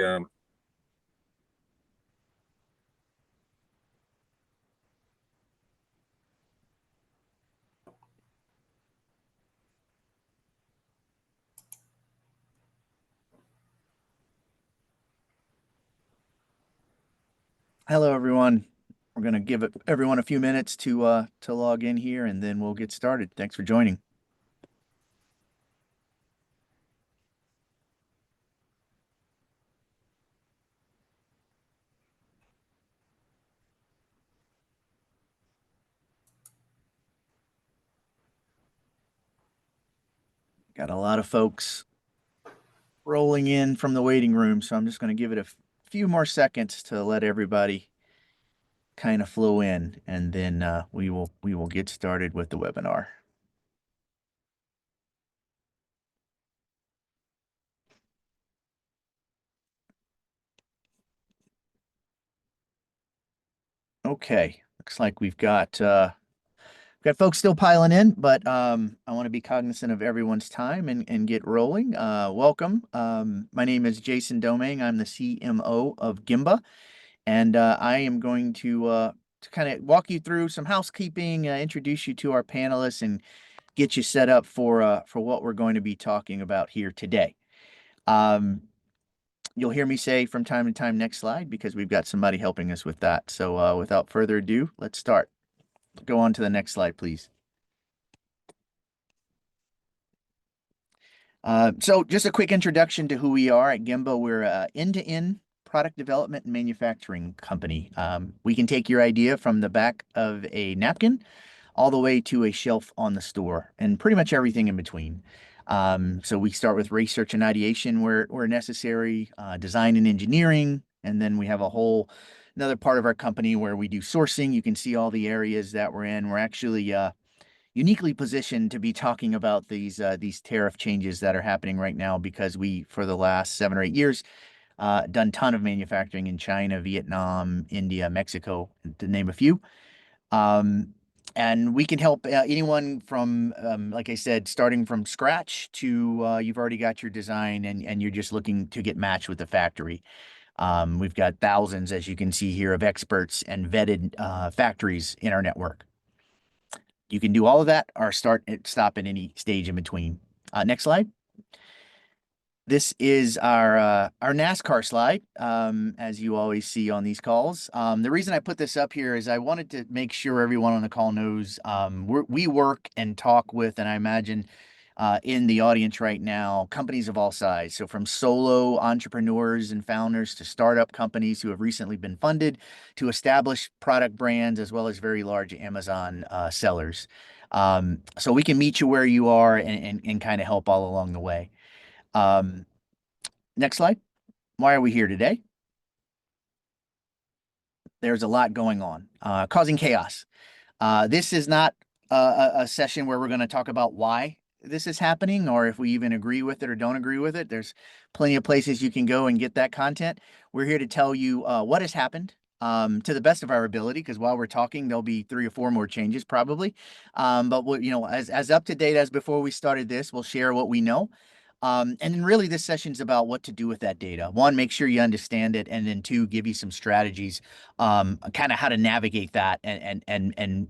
Um, Hello, everyone. We're going to give everyone a few minutes to log in here, and then we'll get started. Thanks for joining. Got a lot of folks rolling in from the waiting room, so I'm just going to give it a few more seconds to let everybody kind of flow in, and then we will get started with the webinar. Okay, looks like we've got folks still piling in, but I want to be cognizant of everyone's time and get rolling. Welcome. My name is Jason Domingue. I'm the CMO of Gembah, and I am going to kind of walk you through some housekeeping, introduce you to our panelists, and get you set up for what we're going to be talking about here today. You'll hear me say from time to time, next slide, because we've got somebody helping us with that. So without further ado, let's start. Go on to the next slide, please. So just a quick introduction to who we are at Gembah. We're an end-to-end product development and manufacturing company. We can take your idea from the back of a napkin all the way to a shelf on the store and pretty much everything in between. So we start with research and ideation where necessary, design and engineering, and then we have another part of our company where we do sourcing. You can see all the areas that we're in. We're actually uniquely positioned to be talking about these tariff changes that are happening right now because we, for the last 7 or 8 years, done a ton of manufacturing in China, Vietnam, India, Mexico, to name a few. And we can help anyone from, like I said, starting from scratch to you've already got your design and you're just looking to get matched with the factory. We've got thousands, as you can see here, of experts and vetted factories in our network. You can do all of that or stop at any stage in between. Next slide. This is our NASCAR slide, as you always see on these calls. The reason I put this up here is I wanted to make sure everyone on the call knows we work and talk with, and I imagine in the audience right now, companies of all size. So from solo entrepreneurs and founders to startup companies who have recently been funded to established product brands, as well as very large Amazon sellers. So we can meet you where you are and kind of help all along the way. Next slide. Why are we here today? There's a lot going on, causing chaos. This is not a session where we're going to talk about why this is happening or if we even agree with it or don't agree with it. There's plenty of places you can go and get that content. We're here to tell you what has happened to the best of our ability, because while we're talking, there'll be 3 or 4 more changes probably. But we'll, as up to date as before we started this, we'll share what we know. And then really this session's about what to do with that data. One, make sure you understand it, and then two, give you some strategies, kind of how to navigate that. And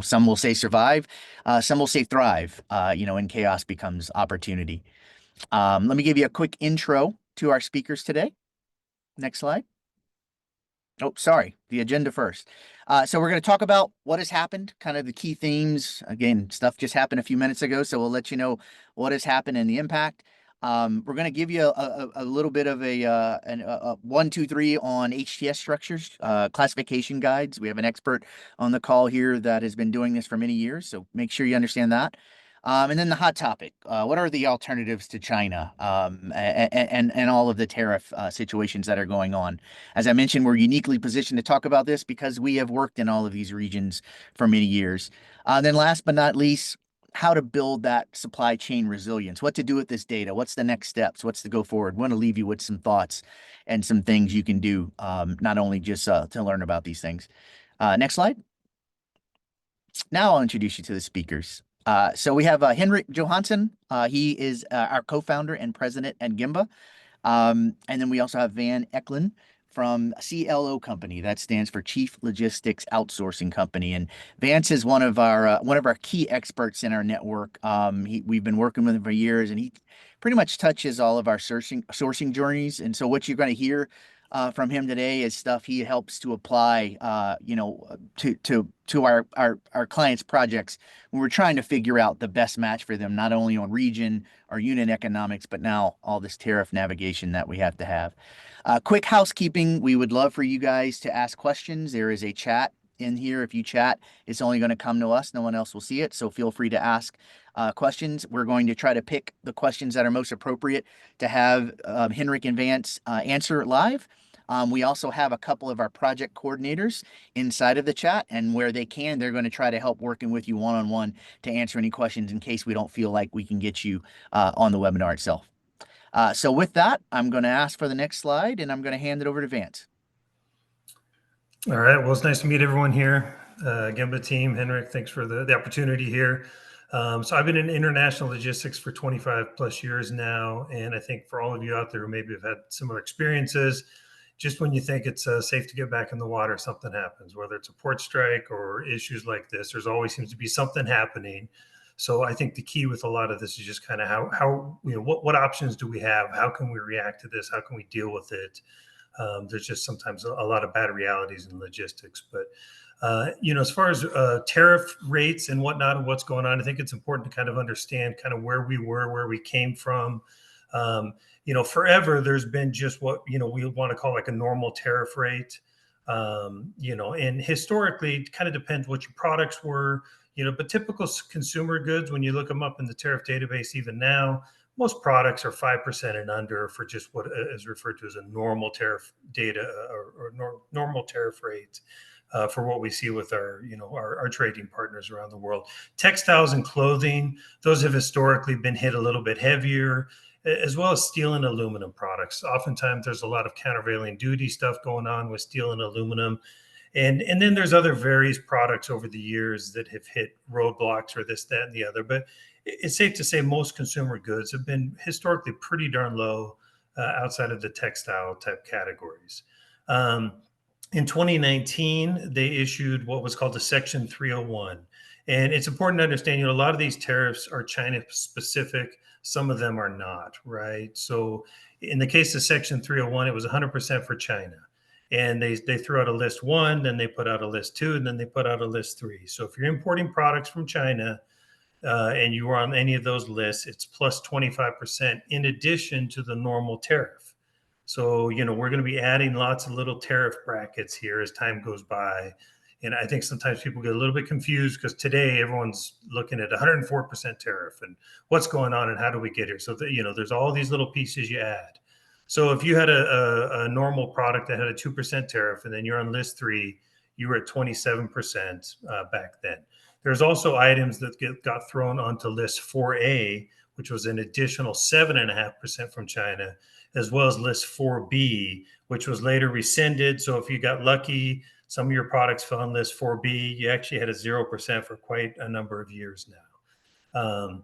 some will say survive, some will say thrive, and chaos becomes opportunity. Let me give you a quick intro to our speakers today. Next slide. Oh, sorry, the agenda first. So we're going to talk about what has happened, kind of the key themes. Again, stuff just happened a few minutes ago, so we'll let you know what has happened and the impact. We're going to give you a little bit of a 1, 2, 3 on HTS structures, classification guides. We have an expert on the call here that has been doing this for many years, so make sure you understand that. And then the hot topic, what are the alternatives to China and all of the tariff situations that are going on? As I mentioned, we're uniquely positioned to talk about this because we have worked in all of these regions for many years. Then last but not least, how to build that supply chain resilience, what to do with this data, what's the next steps, what's the go forward. Want to leave you with some thoughts and some things you can do, not only just to learn about these things. Next slide. Now I'll introduce you to the speakers. So we have Henrik Johansson. He is our co-founder and president at Gembah. And then we also have Van Eklund from CLO Company. That stands for Chief Logistics Outsourcing Company. And Vance is one of our key experts in our network. We've been working with him for years, and he pretty much touches all of our sourcing journeys. And so what you're going to hear from him today is stuff he helps to apply, to our clients' projects when we're trying to figure out the best match for them, not only on region or unit economics, but now all this tariff navigation that we have to have. Quick housekeeping. We would love for you guys to ask questions. There is a chat in here. If you chat, it's only going to come to us. No one else will see it. So feel free to ask questions. We're going to try to pick the questions that are most appropriate to have Henrik and Vance answer live. We also have a couple of our project coordinators inside of the chat, and where they can, they're going to try to help working with you one-on-one to answer any questions in case we don't feel like we can get you on the webinar itself. So with that, I'm going to ask for the next slide, and I'm going to hand it over to Vance. All right. Well, it's nice to meet everyone here. Gembah team, Henrik, thanks for the opportunity here. So I've been in international logistics for 25 plus years now. And I think for all of you out there who maybe have had similar experiences, just when you think it's safe to get back in the water, something happens, whether it's a port strike or issues like this. There's always seems to be something happening. So I think the key with a lot of this is just kind of how what options do we have? How can we react to this? How can we deal with it? There's just sometimes a lot of bad realities in logistics. But, as far as tariff rates and whatnot and what's going on, I think it's important to kind of understand kind of where we were, where we came from. Forever there's been just what, we want to call like a normal tariff rate. And historically it kind of depends what your products were, but typical consumer goods, when you look them up in the tariff database, even now, most products are 5% and under for just what is referred to as a normal tariff data or normal tariff rate for what we see with our trading partners around the world. Textiles and clothing, those have historically been hit a little bit heavier, as well as steel and aluminum products. Oftentimes there's a lot of countervailing duty stuff going on with steel and aluminum. And then there's other various products over the years that have hit roadblocks or this, that, and the other. But it's safe to say most consumer goods have been historically pretty darn low outside of the textile type categories. In 2019, they issued what was called the Section 301. And it's important to understand, a lot of these tariffs are China specific. Some of them are not, right? So in the case of Section 301, it was 100% for China. And they threw out a list 1, then they put out a list 2, and then they put out a list 3. So if you're importing products from China and you are on any of those lists, it's plus 25% in addition to the normal tariff. So, we're going to be adding lots of little tariff brackets here as time goes by. And I think sometimes people get a little bit confused because today everyone's looking at 104% tariff and what's going on and how do we get here? So, there's all these little pieces you add. So if you had a normal product that had a 2% tariff and then you're on list 3, you were at 27% back then. There's also items that got thrown onto list 4A, which was an additional 7.5% from China, as well as list 4B, which was later rescinded. So if you got lucky, some of your products fell on list 4B, you actually had a 0% for quite a number of years now.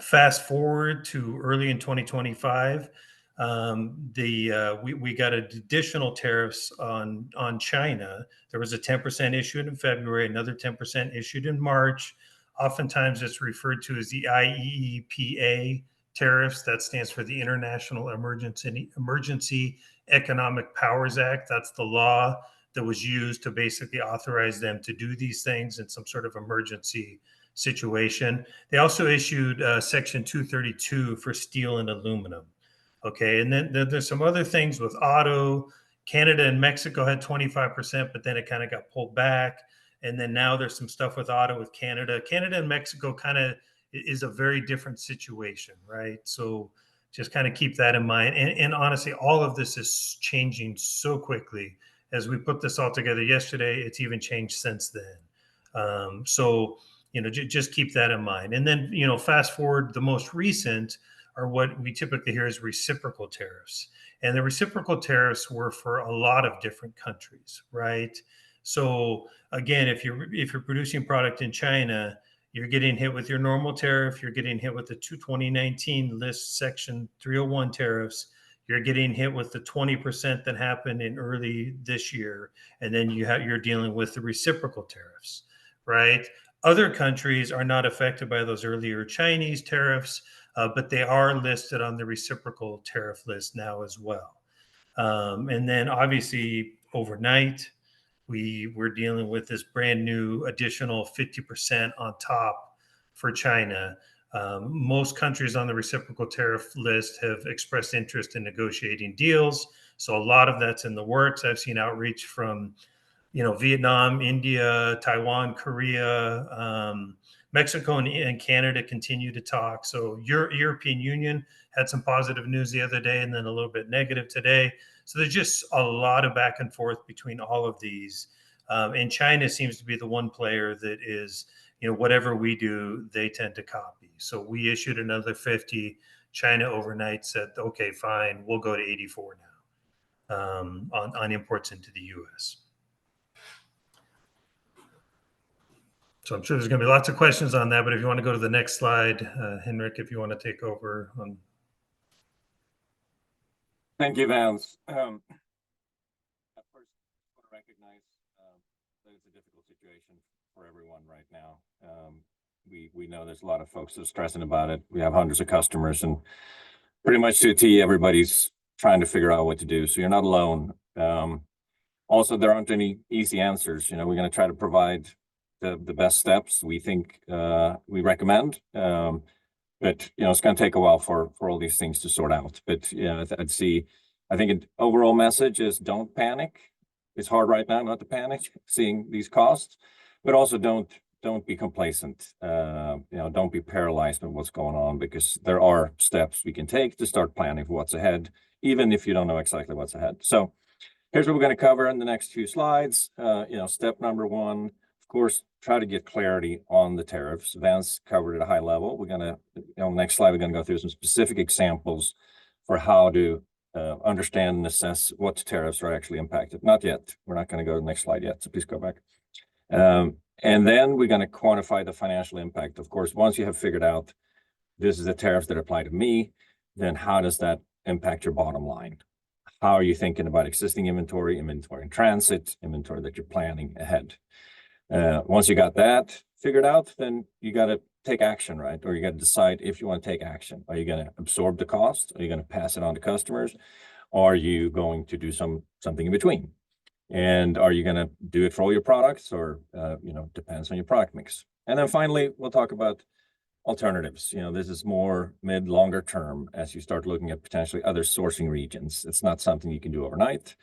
Fast forward to early in 2025, we got additional tariffs on China. There was a 10% issued in February, another 10% issued in March. Oftentimes it's referred to as the IEEPA tariffs. That stands for the International Emergency Economic Powers Act. That's the law that was used to basically authorize them to do these things in some sort of emergency situation. They also issued Section 232 for steel and aluminum. Okay, and then there's some other things with auto. Canada and Mexico had 25%, but then it kind of got pulled back. And then now there's some stuff with auto with Canada. Canada and Mexico kind of is a very different situation, right? So just kind of keep that in mind. And honestly, all of this is changing so quickly. As we put this all together yesterday, it's even changed since then. So, just keep that in mind. And then, fast forward, the most recent are what we typically hear as reciprocal tariffs. And the reciprocal tariffs were for a lot of different countries, right? So again, if you're producing product in China, you're getting hit with your normal tariff, you're getting hit with the 2019 list Section 301 tariffs, You're getting hit with the 20% that happened in early this year, and then you're dealing with the reciprocal tariffs, right? Other countries are not affected by those earlier Chinese tariffs, but they are listed on the reciprocal tariff list now as well. And then obviously overnight, we're dealing with this brand new additional 50% on top for China. Most countries on the reciprocal tariff list have expressed interest in negotiating deals. So a lot of that's in the works. I've seen outreach from Vietnam, India, Taiwan, Korea, Mexico, and Canada continue to talk. So European Union had some positive news the other day, and then a little bit negative today. So there's just a lot of back and forth between all of these. And China seems to be the one player that is, whatever we do, they tend to copy. So we issued another 50. China overnight said, okay, fine, we'll go to 84 now on imports into the U.S. So I'm sure there's going to be lots of questions on that, but if you want to go to the next slide, Henrik, if you want to take over on. Thank you, Vance. First, I want to recognize that it's a difficult situation for everyone right now. We know there's a lot of folks that are stressing about it. We have hundreds of customers, and pretty much to a T, everybody's trying to figure out what to do. So you're not alone. Also, there aren't any easy answers. We're going to try to provide the best steps we think we recommend. But it's going to take a while for all these things to sort out. But I think an overall message is don't panic. It's hard right now not to panic, seeing these costs, but also don't be complacent. Don't be paralyzed with what's going on, because there are steps we can take to start planning for what's ahead, even if you don't know exactly what's ahead. So here's what we're going to cover in the next few slides. Step number one, of course, try to get clarity on the tariffs. Vance covered it at a high level. We're going to, on the next slide, we're going to go through some specific examples for how to understand and assess what tariffs are actually impacted. Not yet. We're not going to go to the next slide yet, so please go back. And then we're going to quantify the financial impact. Of course, once you have figured out this is the tariffs that apply to me, then how does that impact your bottom line? How are you thinking about existing inventory in transit, inventory that you're planning ahead? Once you got that figured out, then you got to take action, right? Or you got to decide if you want to take action. Are you going to absorb the cost? Are you going to pass it on to customers? Or are you going to do something in between? And are you going to do it for all your products, or depends on your product mix? And then finally, we'll talk about alternatives. This is more longer term as you start looking at potentially other sourcing regions. It's not something you can do overnight,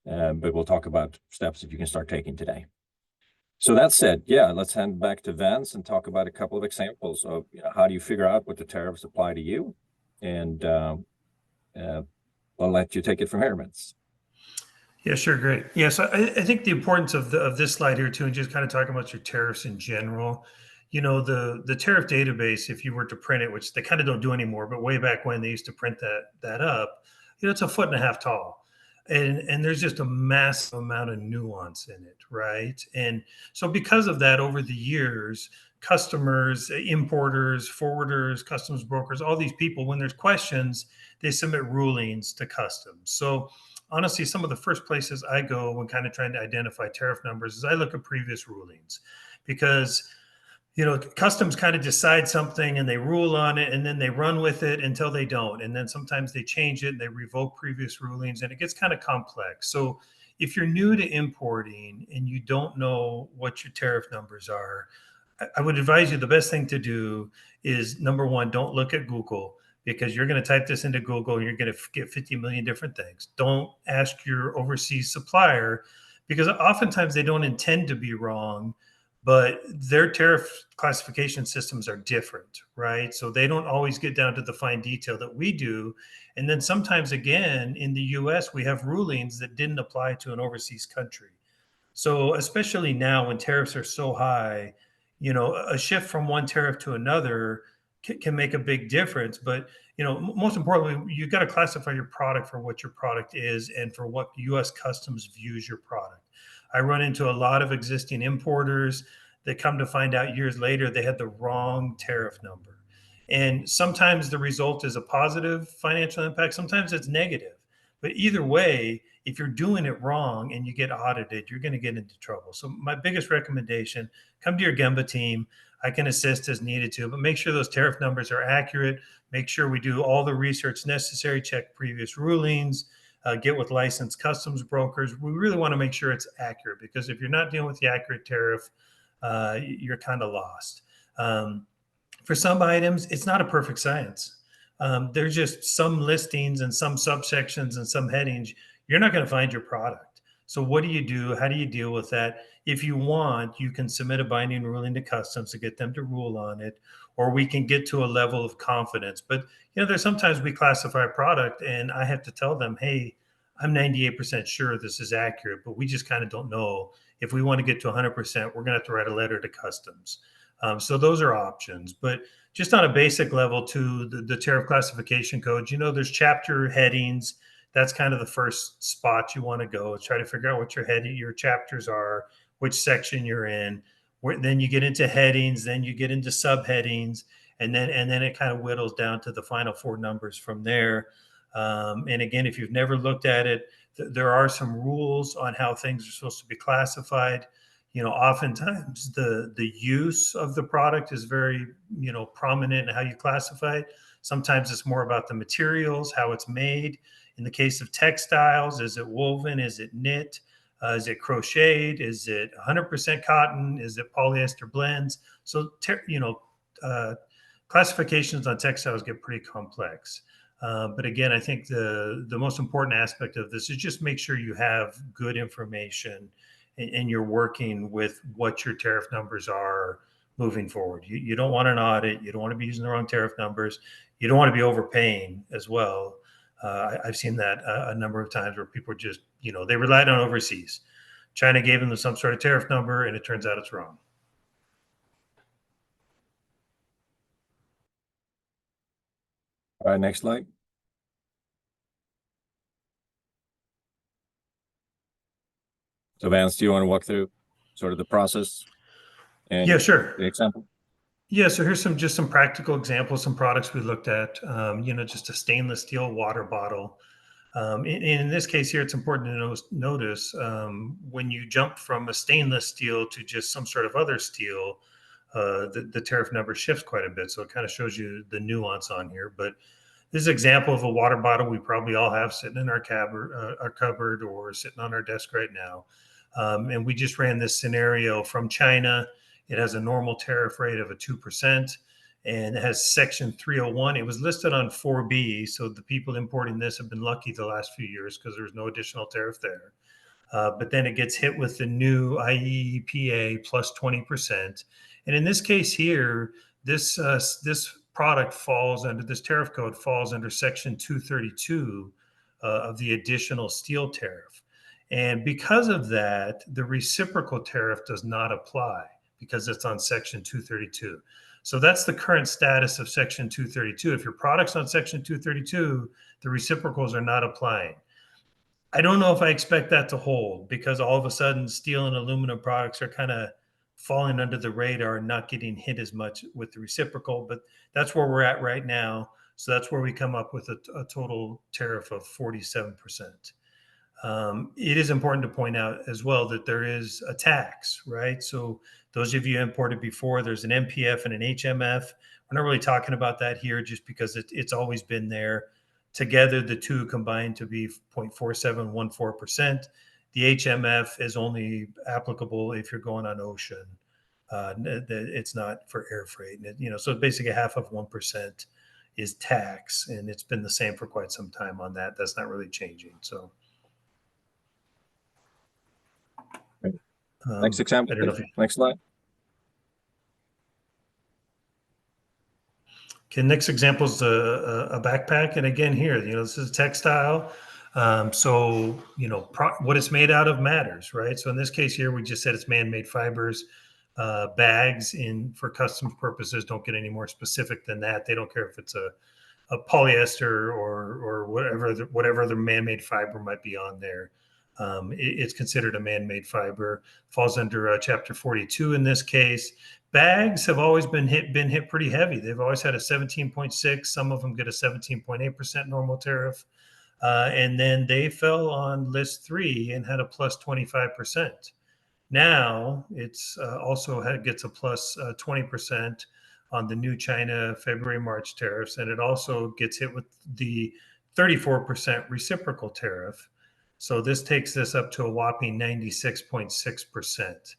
but we'll talk about steps that you can start taking today. So that said, let's hand back to Vance and talk about a couple of examples of how do you figure out what the tariffs apply to you, and I'll let you take it from here, Vance. Yeah, sure, great. Yeah, so I think the importance of this slide here too, and just kind of talking about your tariffs in general. The tariff database, if you were to print it, which they kind of don't do anymore, but way back when they used to print that up, it's 1.5 feet tall. And there's just a massive amount of nuance in it, right? And so because of that, over the years, customers, importers, forwarders, customs brokers, all these people, when there's questions, they submit rulings to customs. So honestly, some of the first places I go when kind of trying to identify tariff numbers is I look at previous rulings, because customs kind of decide something and they rule on it, and then they run with it until they don't. And then sometimes they change it and they revoke previous rulings, and it gets kind of complex. So if you're new to importing and you don't know what your tariff numbers are, I would advise you the best thing to do is, number one, don't look at Google, because you're going to type this into Google and you're going to get 50 million different things. Don't ask your overseas supplier, because oftentimes they don't intend to be wrong, but their tariff classification systems are different, right? So they don't always get down to the fine detail that we do. And then sometimes, again, in the US, we have rulings that didn't apply to an overseas country. So especially now when tariffs are so high, a shift from one tariff to another can make a big difference. But most importantly, you got to classify your product for what your product is and for what US Customs views your product. I run into a lot of existing importers that come to find out years later they had the wrong tariff number. And sometimes the result is a positive financial impact, sometimes it's negative. But either way, if you're doing it wrong and you get audited, you're going to get into trouble. So my biggest recommendation, come to your Gembah team. I can assist as needed to, but make sure those tariff numbers are accurate. Make sure we do all the research necessary, check previous rulings, get with licensed customs brokers. We really want to make sure it's accurate, because if you're not dealing with the accurate tariff, you're kind of lost. For some items, it's not a perfect science. There's just some listings and some subsections and some headings, you're not going to find your product. So what do you do? How do you deal with that? If you want, you can submit a binding ruling to customs to get them to rule on it, or we can get to a level of confidence. But there's sometimes we classify a product and I have to tell them, hey, I'm 98% sure this is accurate, but we just kind of don't know. If we want to get to 100%, we're going to have to write a letter to customs. So those are options, but just on a basic level to the tariff classification codes, there's chapter headings. That's kind of the first spot you want to go. Try to figure out what your chapters are, which section you're in. Then you get into headings, then you get into subheadings, and then it kind of whittles down to the final four numbers from there. And again, if you've never looked at it, there are some rules on how things are supposed to be classified. Oftentimes the use of the product is very, prominent in how you classify it. Sometimes it's more about the materials, how it's made. In the case of textiles, is it woven? Is it knit? Is it crocheted? Is it 100% cotton? Is it polyester blends? So, classifications on textiles get pretty complex. But again, I think the most important aspect of this is just make sure you have good information and you're working with what your tariff numbers are moving forward. You don't want an audit. You don't want to be using the wrong tariff numbers. You don't want to be overpaying as well. I've seen that a number of times where people just, they relied on overseas. China gave them some sort of tariff number and it turns out it's wrong. All right, next slide. So Vance, do you want to walk through sort of the process and Yeah, sure. the example? Yeah, so here's some practical examples, some products we looked at. Just a stainless steel water bottle. In this case here, it's important to notice when you jump from a stainless steel to just some sort of other steel, the tariff number shifts quite a bit. So it kind of shows you the nuance on here. But this is an example of a water bottle we probably all have sitting in our cupboard or sitting on our desk right now. And we just ran this scenario from China. It has a normal tariff rate of a 2%, and it has Section 301. It was listed on 4B, so the people importing this have been lucky the last few years because there's no additional tariff there. But then it gets hit with the new IEEPA plus 20%. And in this case here, this product falls under, this tariff code falls under Section 232 of the additional steel tariff. And because of that, the reciprocal tariff does not apply because it's on Section 232. So that's the current status of Section 232. If your product's on Section 232, the reciprocals are not applying. I don't know if I expect that to hold because all of a sudden steel and aluminum products are kind of falling under the radar and not getting hit as much with the reciprocal, but that's where we're at right now. So that's where we come up with a total tariff of 47%. It is important to point out as well that there is a tax, right? So those of you imported before, there's an MPF and an HMF. We're not really talking about that here just because it's always been there. Together, the two combine to be 0.4714%. The HMF is only applicable if you're going on ocean. It's not for air freight. So basically half of 1% is tax, and it's been the same for quite some time on that. That's not really changing. So. Next example, next slide. Okay, next example is a backpack. And again, here, this is a textile. So, what it's made out of matters, right? So in this case here, we just said it's man-made fibers. Bags for customs purposes don't get any more specific than that. They don't care if it's a polyester or whatever the man-made fiber might be on there. It's considered a man-made fiber, falls under Chapter 42 in this case. Bags have always been hit pretty heavy. They've always had a 17.6. Some of them get a 17.8% normal tariff. And then they fell on list 3 and had a plus 25%. Now it's gets a plus 20% on the new China February March tariffs, and it also gets hit with the 34% reciprocal tariff. So this takes this up to a whopping 96.6%.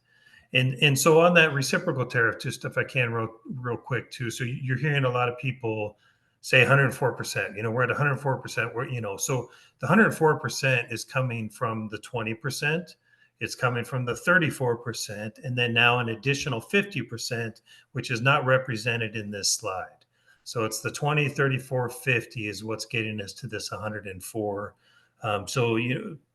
And so on that reciprocal tariff, just if I can real quick too. So you're hearing a lot of people say 104%. We're at 104%. So the 104% is coming from the 20%. It's coming from the 34%, and then now an additional 50%, which is not represented in this slide. So it's the 20, 34, 50 is what's getting us to this 104. So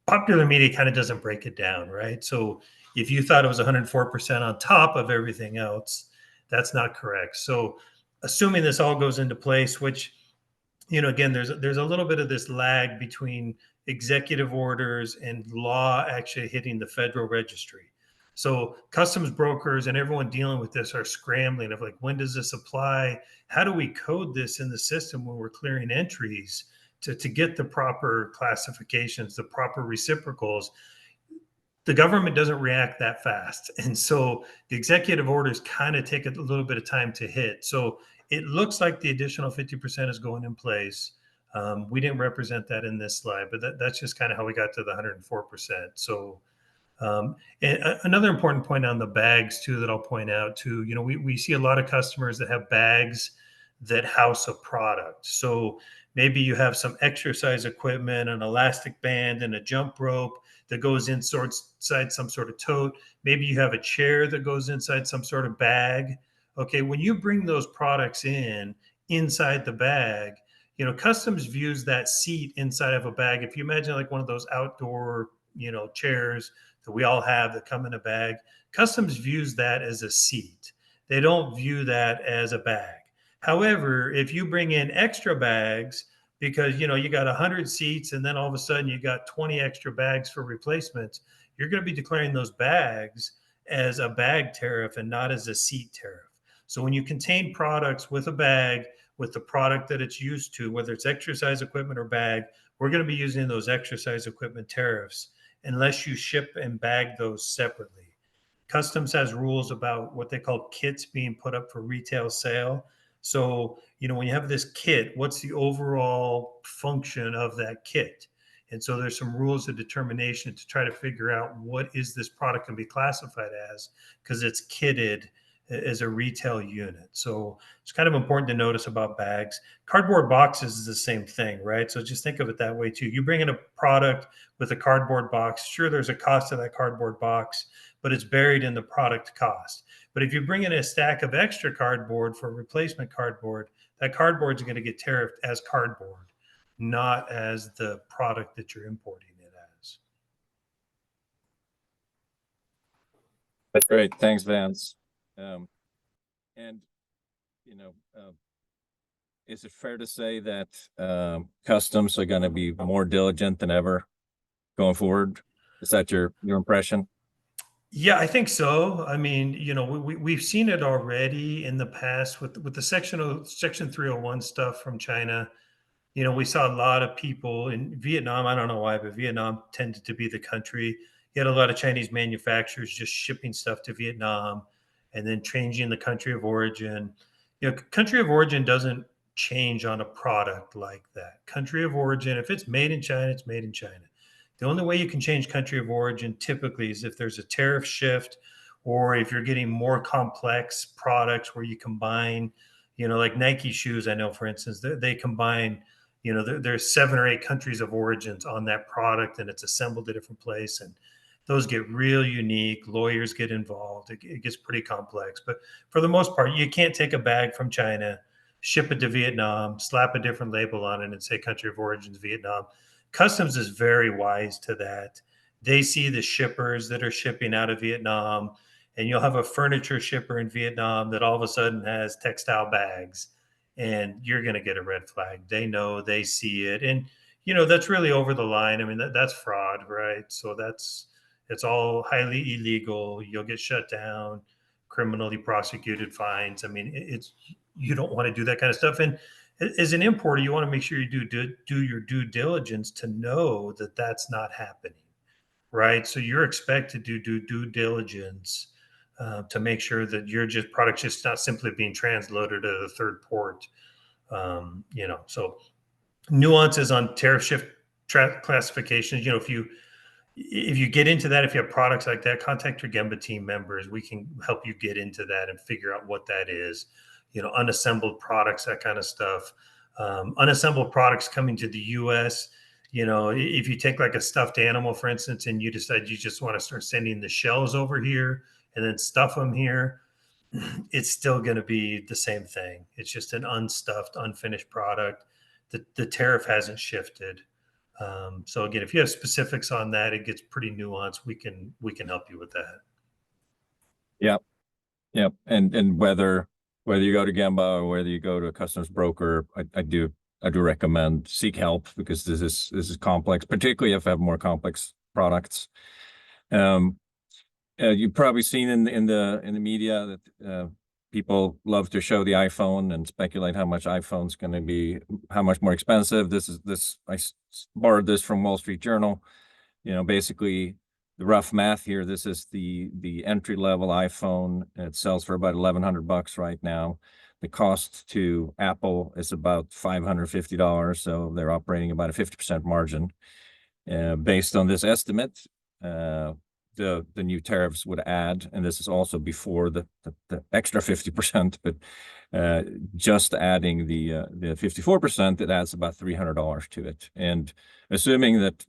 popular media kind of doesn't break it down, right? So if you thought it was 104% on top of everything else, that's not correct. So assuming this all goes into place, which, again, there's a little bit of this lag between executive orders and law actually hitting the federal registry. So customs brokers and everyone dealing with this are scrambling of like, when does this apply? How do we code this in the system when we're clearing entries to get the proper classifications, the proper reciprocals? The government doesn't react that fast. And so the executive orders kind of take a little bit of time to hit. So it looks like the additional 50% is going in place. We didn't represent that in this slide, but that's just kind of how we got to the 104%. So and another important point on the bags too that I'll point out too, we see a lot of customers that have bags that house a product. So maybe you have some exercise equipment, an elastic band, and a jump rope that goes inside some sort of tote. Maybe you have a chair that goes inside some sort of bag. Okay, when you bring those products inside the bag, customs views that seat inside of a bag. If you imagine like one of those outdoor, chairs that we all have that come in a bag, customs views that as a seat. They don't view that as a bag. However, if you bring in extra bags, because you got 100 seats and then all of a sudden you got 20 extra bags for replacements, you're going to be declaring those bags as a bag tariff and not as a seat tariff. So when you contain products with a bag with the product that it's used to, whether it's exercise equipment or bag, we're going to be using those exercise equipment tariffs unless you ship and bag those separately. Customs has rules about what they call kits being put up for retail sale. So, when you have this kit, what's the overall function of that kit? And so there's some rules of determination to try to figure out what is this product can be classified as, because it's kitted as a retail unit. So it's kind of important to notice about bags. Cardboard boxes is the same thing, right? So just think of it that way too. You bring in a product with a cardboard box, sure, there's a cost to that cardboard box, but it's buried in the product cost. But if you bring in a stack of extra cardboard for replacement cardboard, that cardboard is going to get tariffed as cardboard, not as the product that you're importing it as. That's great. Thanks, Vance. And, is it fair to say that customs are going to be more diligent than ever going forward? Is that your impression? Yeah, I think so. I mean, we've seen it already in the past with the Section 301 stuff from China. We saw a lot of people in Vietnam. I don't know why, but Vietnam tended to be the country. You had a lot of Chinese manufacturers just shipping stuff to Vietnam and then changing the country of origin. Country of origin doesn't change on a product like that. Country of origin, if it's made in China, it's made in China. The only way you can change country of origin typically is if there's a tariff shift, or if you're getting more complex products where you combine, like Nike shoes. I know, for instance, they combine, there's 7 or 8 countries of origins on that product, and it's assembled a different place. And those get real unique. Lawyers get involved. It gets pretty complex. But for the most part, you can't take a bag from China, ship it to Vietnam, slap a different label on it, and say country of origin is Vietnam. Customs is very wise to that. They see the shippers that are shipping out of Vietnam, and you'll have a furniture shipper in Vietnam that all of a sudden has textile bags, and you're going to get a red flag. They know, they see it. And, that's really over the line. I mean, that's fraud, right? So it's all highly illegal. You'll get shut down, criminally prosecuted, fines. I mean, you don't want to do that kind of stuff. And as an importer, you want to make sure you do your due diligence to know that that's not happening, right? So you're expected to do due diligence to make sure that your product's just not simply being transloaded at a third port. So nuances on tariff shift classifications. If you get into that, if you have products like that, contact your Gembah team members. We can help you get into that and figure out what that is. Unassembled products, that kind of stuff. Unassembled products coming to the U.S. If you take like a stuffed animal, for instance, and you decide you just want to start sending the shells over here and then stuff them here, it's still going to be the same thing. It's just an unstuffed, unfinished product. The tariff hasn't shifted. So again, if you have specifics on that, it gets pretty nuanced. We can help you with that. Yep. Yep. And whether you go to Gembah or whether you go to a customs broker, I do recommend seek help, because this is complex, particularly if you have more complex products. You've probably seen in the media that people love to show the iPhone and speculate how much iPhone's going to be, how much more expensive. I borrowed this from Wall Street Journal. Basically the rough math here. This is the entry level iPhone. It sells for about $1,100 right now. The cost to Apple is about $550, so they're operating about a 50% margin. Based on this estimate, the new tariffs would add, and this is also before the extra 50%, but just adding the 54%, it adds about $300 to it. And assuming that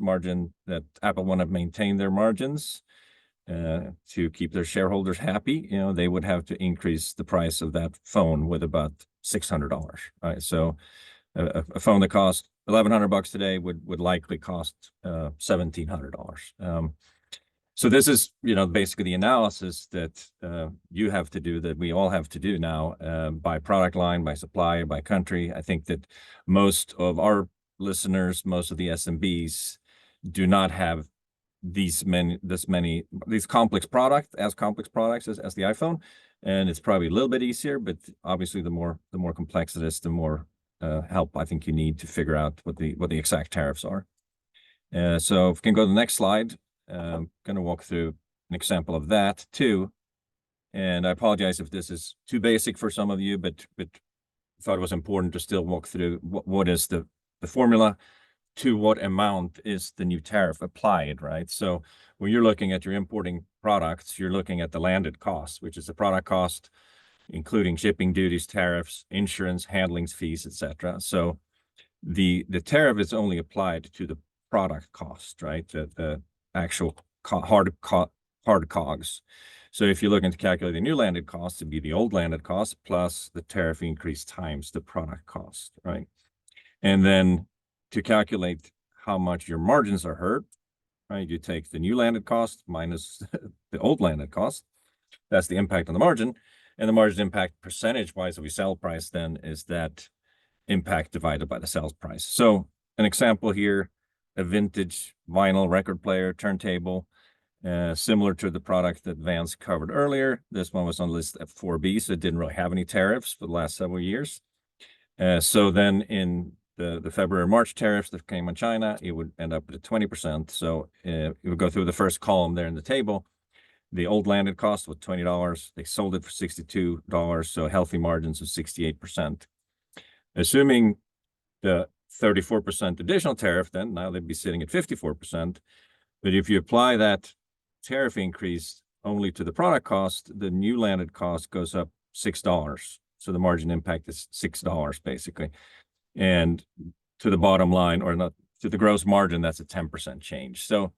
Apple want to maintain their margins to keep their shareholders happy, they would have to increase the price of that phone with about $600. Right? So a phone that costs $1,100 today would likely cost $1,700. So this is, basically the analysis that you have to do, that we all have to do now, by product line, by supplier, by country. I think that most of our listeners, most of the SMBs, do not have these complex products as the iPhone, and it's probably a little bit easier. But obviously, the more complex it is, the more help I think you need to figure out what the exact tariffs are. So if we can go to the next slide. I'm going to walk through an example of that too. And I apologize if this is too basic for some of you, but thought it was important to still walk through what is the formula, to what amount is the new tariff applied, right? So when you're looking at your importing products, you're looking at the landed cost, which is the product cost, including shipping duties, tariffs, insurance, handling fees, etc. So the tariff is only applied to the product cost, right? The actual hard COGS. So if you're looking to calculate the new landed cost, it'd be the old landed cost plus the tariff increase times the product cost, right? And then to calculate how much your margins are hurt, right, you take the new landed cost minus the old landed cost. That's the impact on the margin. And the margin impact percentage-wise of your sell price then is that impact divided by the sales price. So an example here, a vintage vinyl record player turntable, similar to the product that Vance covered earlier. This one was on list F4B, so it didn't really have any tariffs for the last several years. So then in the February, March tariffs that came on China, it would end up at 20%. So it would go through the first column there in the table. The old landed cost was $20. They sold it for $62, so healthy margins of 68%. Assuming the 34% additional tariff, then now they'd be sitting at 54%. But if you apply that tariff increase only to the product cost, the new landed cost goes up $6. So the margin impact is $6 basically. And to the bottom line, or not to the gross margin, that's a 10% change. So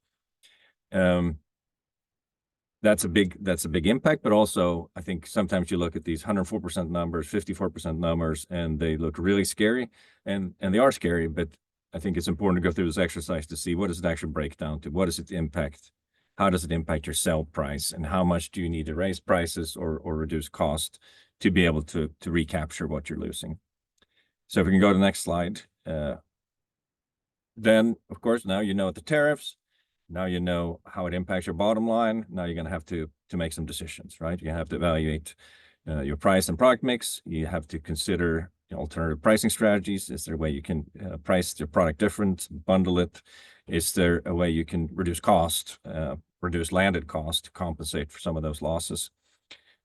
that's a big impact. But also, I think sometimes you look at these 104% numbers, 54% numbers, and they look really scary, and they are scary. But I think it's important to go through this exercise to see what does it actually break down to? What does it impact? How does it impact your sell price? And how much do you need to raise prices or reduce cost to be able to recapture what you're losing? So if we can go to the next slide. Then, of course, now you know the tariffs. Now you know how it impacts your bottom line. Now you're going to have to make some decisions, right? You have to evaluate your price and product mix. You have to consider alternative pricing strategies. Is there a way you can price your product different, bundle it? Is there a way you can reduce cost, reduce landed cost to compensate for some of those losses?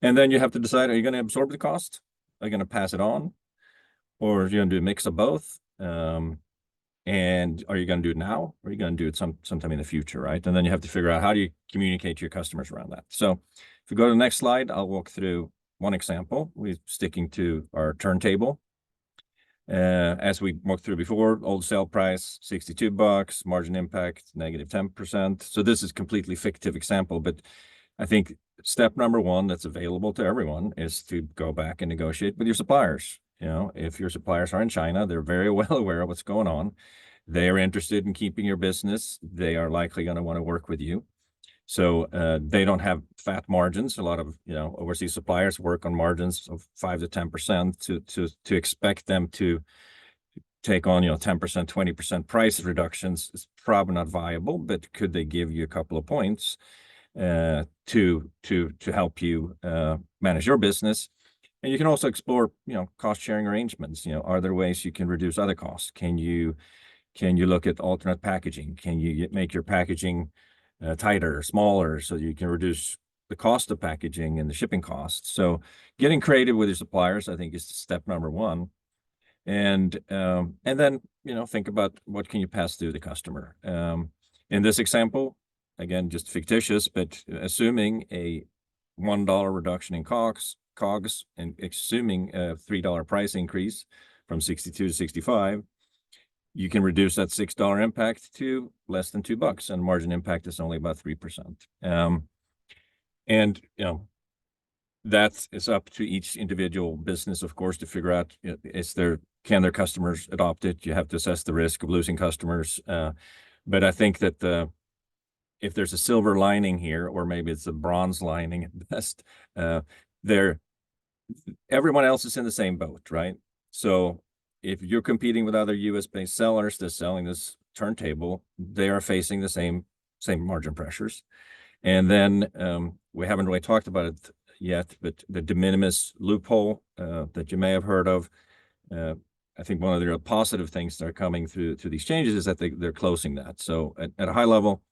And then you have to decide, are you going to absorb the cost? Are you going to pass it on? Or are you going to do a mix of both? And are you going to do it now, or are you going to do it sometime in the future, right? And then you have to figure out how do you communicate to your customers around that. So if we go to the next slide, I'll walk through one example. We're sticking to our turntable. As we walked through before, old sale price, $62, margin impact, negative 10%. So this is completely fictive example, but I think step number one that's available to everyone is to go back and negotiate with your suppliers. If your suppliers are in China, they're very well aware of what's going on. They are interested in keeping your business. They are likely going to want to work with you. So they don't have fat margins. A lot of overseas suppliers work on margins of 5 to 10%. To expect them to take on 10%, 20% price reductions is probably not viable. But could they give you a couple of points to help you manage your business? And you can also explore cost sharing arrangements. Are there ways you can reduce other costs? Can you look at alternate packaging? Can you make your packaging tighter, smaller, so you can reduce the cost of packaging and the shipping costs? So getting creative with your suppliers, I think, is step number one. And then think about what can you pass through the customer. In this example, again, just fictitious, but assuming a $1 reduction in COGS, and assuming a $3 price increase from 62 to 65, you can reduce that $6 impact to less than $2, and margin impact is only about 3%. And that is up to each individual business, of course, to figure out can their customers adopt it? You have to assess the risk of losing customers. But I think that if there's a silver lining here, or maybe it's a bronze lining at best, everyone else is in the same boat, right? So if you're competing with other US-based sellers that's selling this turntable, they are facing the same margin pressures. And then we haven't really talked about it yet, but the de minimis loophole that you may have heard of, I think one of the real positive things that are coming through these changes is that they're closing that. So at a high level,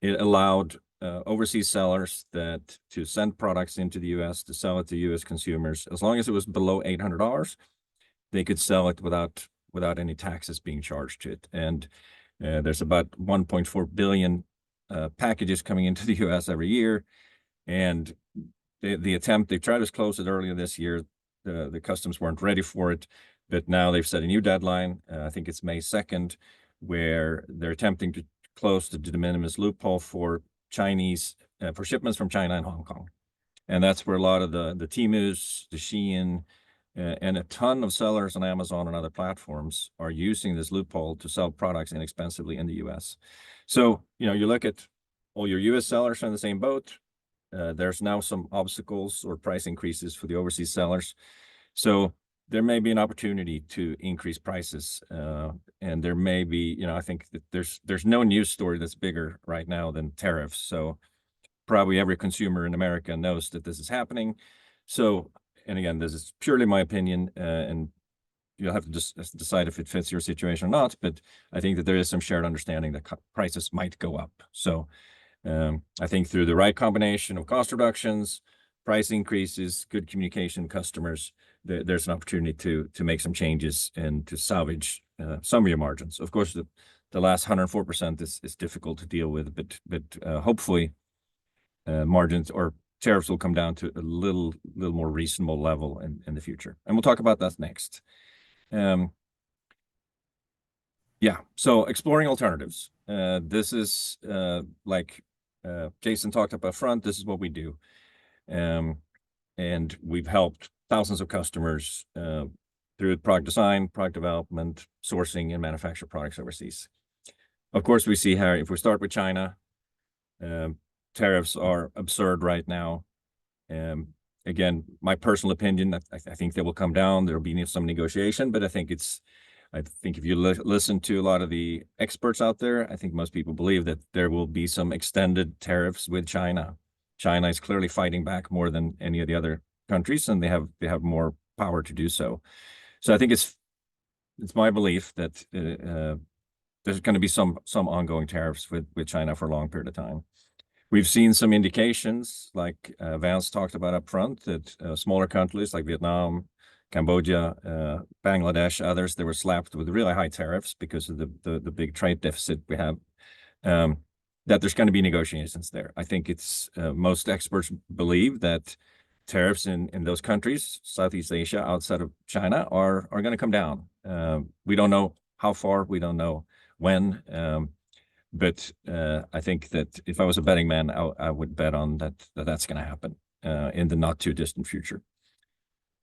it allowed overseas sellers to send products into the US to sell it to US consumers. As long as it was below $800, they could sell it without any taxes being charged to it. And there's about 1.4 billion packages coming into the US every year. And they tried to close it earlier this year. The customs weren't ready for it, but now they've set a new deadline. I think it's May 2nd, where they're attempting to close the de minimis loophole for shipments from China and Hong Kong. And that's where a lot of the Temus, the Shein, and a ton of sellers on Amazon and other platforms are using this loophole to sell products inexpensively in the US. So, you look at all your US sellers are in the same boat. There's now some obstacles or price increases for the overseas sellers. So there may be an opportunity to increase prices. And there may be, I think that there's no news story that's bigger right now than tariffs. So probably every consumer in America knows that this is happening. So, and again, this is purely my opinion, and you'll have to just decide if it fits your situation or not. But I think that there is some shared understanding that prices might go up. So I think through the right combination of cost reductions, price increases, good communication with customers, there's an opportunity to make some changes and to salvage some of your margins. Of course, the last 104% is difficult to deal with, but hopefully margins or tariffs will come down to a little more reasonable level in the future. And we'll talk about that next. So exploring alternatives. This is like Jason talked about up front, this is what we do. And we've helped thousands of customers through product design, product development, sourcing, and manufacture products overseas. Of course, we see how if we start with China, tariffs are absurd right now. Again, my personal opinion, I think they will come down. There will be some negotiation, but I think it's I think if you listen to a lot of the experts out there, I think most people believe that there will be some extended tariffs with China. China is clearly fighting back more than any of the other countries, and they have more power to do so. So I think it's my belief that there's going to be some ongoing tariffs with China for a long period of time. We've seen some indications, like Vance talked about up front, that smaller countries like Vietnam, Cambodia, Bangladesh, others, they were slapped with really high tariffs because of the big trade deficit we have, that there's going to be negotiations there. I think it's most experts believe that tariffs in those countries, Southeast Asia, outside of China, are going to come down. We don't know how far, we don't know when, but I think that if I was a betting man, I would bet on that's going to happen in the not too distant future.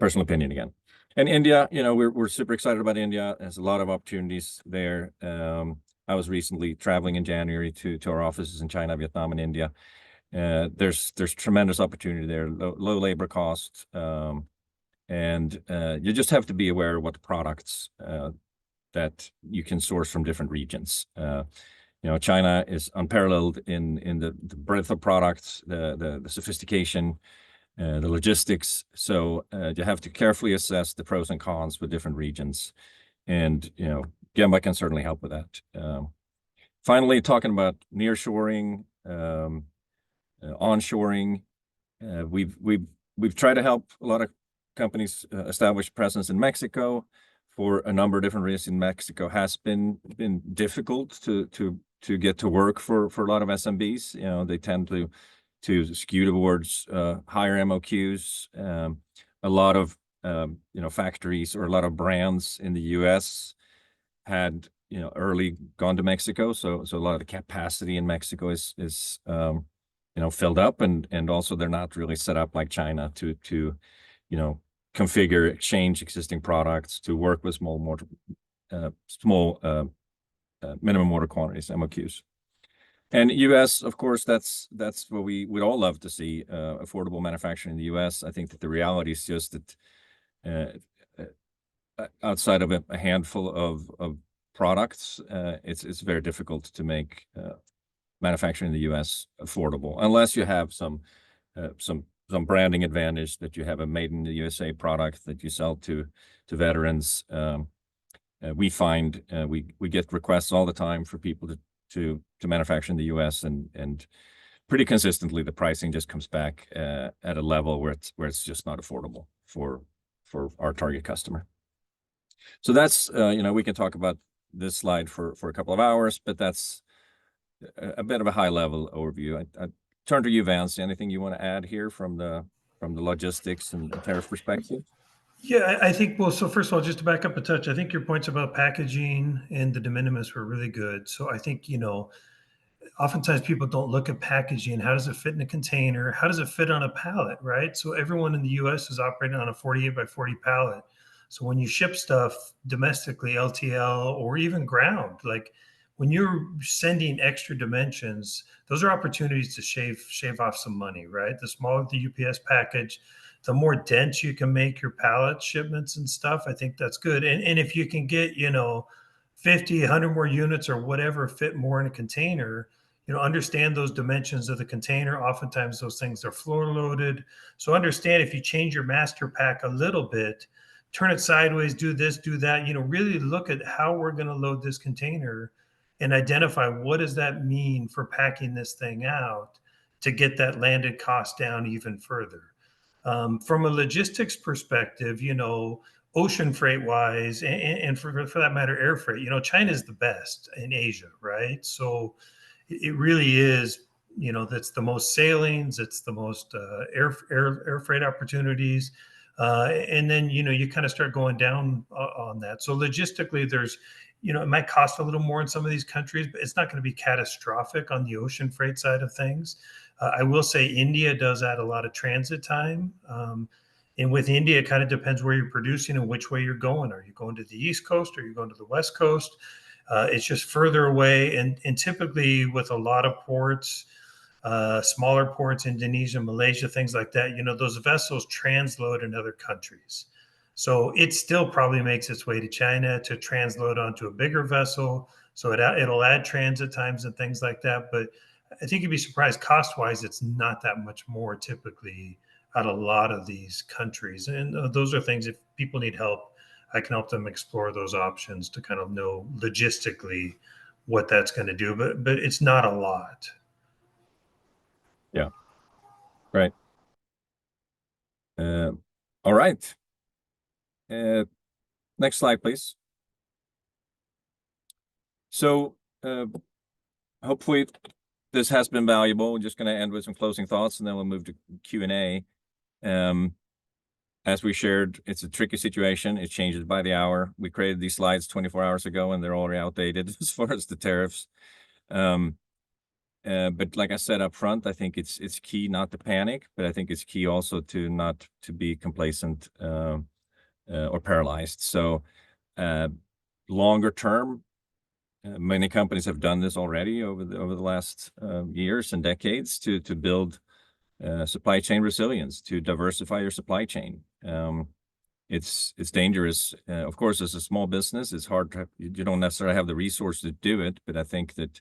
Personal opinion again. And India, we're super excited about India. There's a lot of opportunities there. I was recently traveling in January to our offices in China, Vietnam, and India. There's tremendous opportunity there, low labor costs, and you just have to be aware of what products that you can source from different regions. China is unparalleled in the breadth of products, the sophistication, the logistics. So you have to carefully assess the pros and cons with different regions, and Gembah can certainly help with that. Finally, talking about nearshoring, onshoring, we've tried to help a lot of companies establish presence in Mexico for a number of different reasons. In Mexico has been difficult to get to work for a lot of SMBs. They tend to skew towards higher MOQs. A lot of factories or a lot of brands in the U.S. had early gone to Mexico, so a lot of the capacity in Mexico is filled up, and also they're not really set up like China to configure, exchange existing products, to work with small minimum order quantities, MOQs. And U.S., of course, that's what we would all love to see, affordable manufacturing in the U.S. I think that the reality is just that outside of a handful of products, it's very difficult to make manufacturing in the U.S. affordable, unless you have some branding advantage, that you have a made in the USA product that you sell to veterans. We find we get requests all the time for people to manufacture in the U.S. and pretty consistently the pricing just comes back at a level where it's just not affordable for our target customer. So that's we can talk about this slide for a couple of hours, but that's a bit of a high level overview. I turn to you, Vance. Anything you want to add here from the logistics and tariff perspective? Yeah, I think, well, so first of all, just to back up a touch, I think your points about packaging and the de minimis were really good. So I think, oftentimes people don't look at packaging. How does it fit in a container? How does it fit on a pallet, right? So everyone in the US is operating on a 48 by 40 pallet. So when you ship stuff domestically, LTL, or even ground, like when you're sending extra dimensions, those are opportunities to shave off some money, right? The smaller the UPS package, the more dense you can make your pallet shipments and stuff. I think that's good. And if you can get, 50, 100 more units or whatever fit more in a container, understand those dimensions of the container. Oftentimes those things are floor loaded. So understand, if you change your master pack a little bit, turn it sideways, do this, do that, really look at how we're going to load this container and identify what does that mean for packing this thing out to get that landed cost down even further. From a logistics perspective, ocean freight wise, and for that matter, air freight, China is the best in Asia, right? So it really is, that's the most sailings, it's the most air freight opportunities. And then, you kind of start going down on that. So logistically, there's, it might cost a little more in some of these countries, but it's not going to be catastrophic on the ocean freight side of things. I will say India does add a lot of transit time. And with India, it kind of depends where you're producing and which way you're going. Are you going to the East Coast or are you going to the West Coast? It's just further away. And typically with a lot of ports, smaller ports, Indonesia, Malaysia, things like that, those vessels transload in other countries. So it still probably makes its way to China to transload onto a bigger vessel. So it'll add transit times and things like that. But I think you'd be surprised, cost wise, it's not that much more typically at a lot of these countries. And those are things, if people need help, I can help them explore those options to kind of know logistically what that's going to do. But it's not a lot. Yeah. Right. All right. Next slide, please. So hopefully this has been valuable. We're just going to end with some closing thoughts, and then we'll move to Q&A. As we shared, it's a tricky situation. It changes by the hour. We created these slides 24 hours ago, and they're already outdated as far as the tariffs. But like I said up front, I think it's key not to panic, but I think it's key also to not to be complacent or paralyzed. So longer term, many companies have done this already over the last years and decades to build supply chain resilience, to diversify your supply chain. It's dangerous. Of course, as a small business, it's hard to, you don't necessarily have the resources to do it, but I think that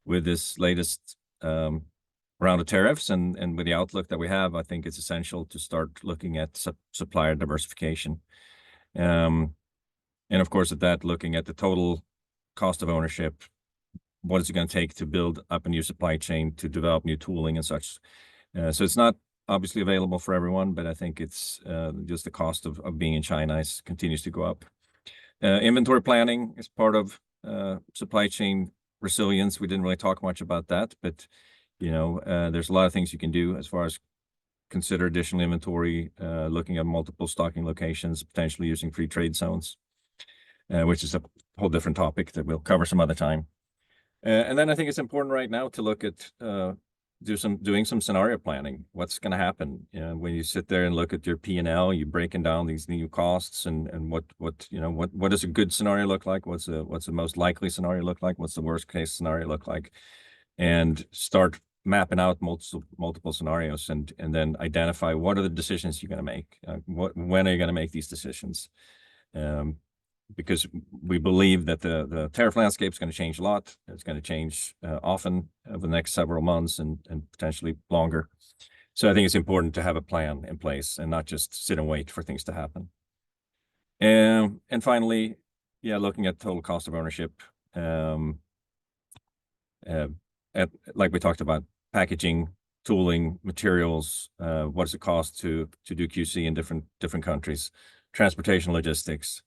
with this latest round of tariffs and with the outlook that we have, I think it's essential to start looking at supplier diversification. And of course, at that, looking at the total cost of ownership, what is it going to take to build up a new supply chain, to develop new tooling and such. So it's not obviously available for everyone, but I think it's just the cost of being in China continues to go up. Inventory planning is part of supply chain resilience. We didn't really talk much about that, but there's a lot of things you can do as far as consider additional inventory, looking at multiple stocking locations, potentially using free trade zones, which is a whole different topic that we'll cover some other time. And then I think it's important right now to look at doing some scenario planning. What's going to happen when you sit there and look at your P&L? You're breaking down these new costs and what does a good scenario look like? What's the most likely scenario look like? What's the worst case scenario look like? And start mapping out multiple scenarios and then identify what are the decisions you're going to make. When are you going to make these decisions? Because we believe that the tariff landscape is going to change a lot. It's going to change often over the next several months and potentially longer. So I think it's important to have a plan in place and not just sit and wait for things to happen. And finally, looking at total cost of ownership. Like we talked about, packaging, tooling, materials. What does it cost to do QC in different countries? Transportation, logistics.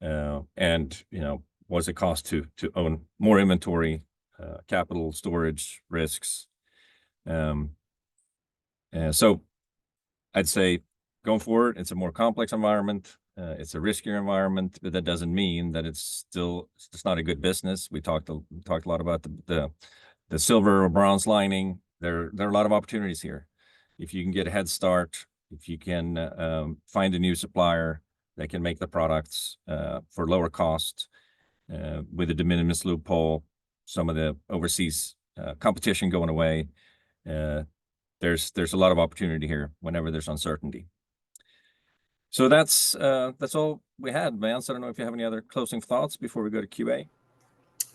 And what does it cost to own more inventory, capital, storage, risks. So I'd say going forward, it's a more complex environment. It's a riskier environment, but that doesn't mean that it's not a good business. We talked a lot about the silver or bronze lining. There are a lot of opportunities here. If you can get a head start, if you can find a new supplier that can make the products for lower cost with a de minimis loophole, some of the overseas competition going away. There's a lot of opportunity here whenever there's uncertainty. So that's all we had, Vance. I don't know if you have any other closing thoughts before we go to QA.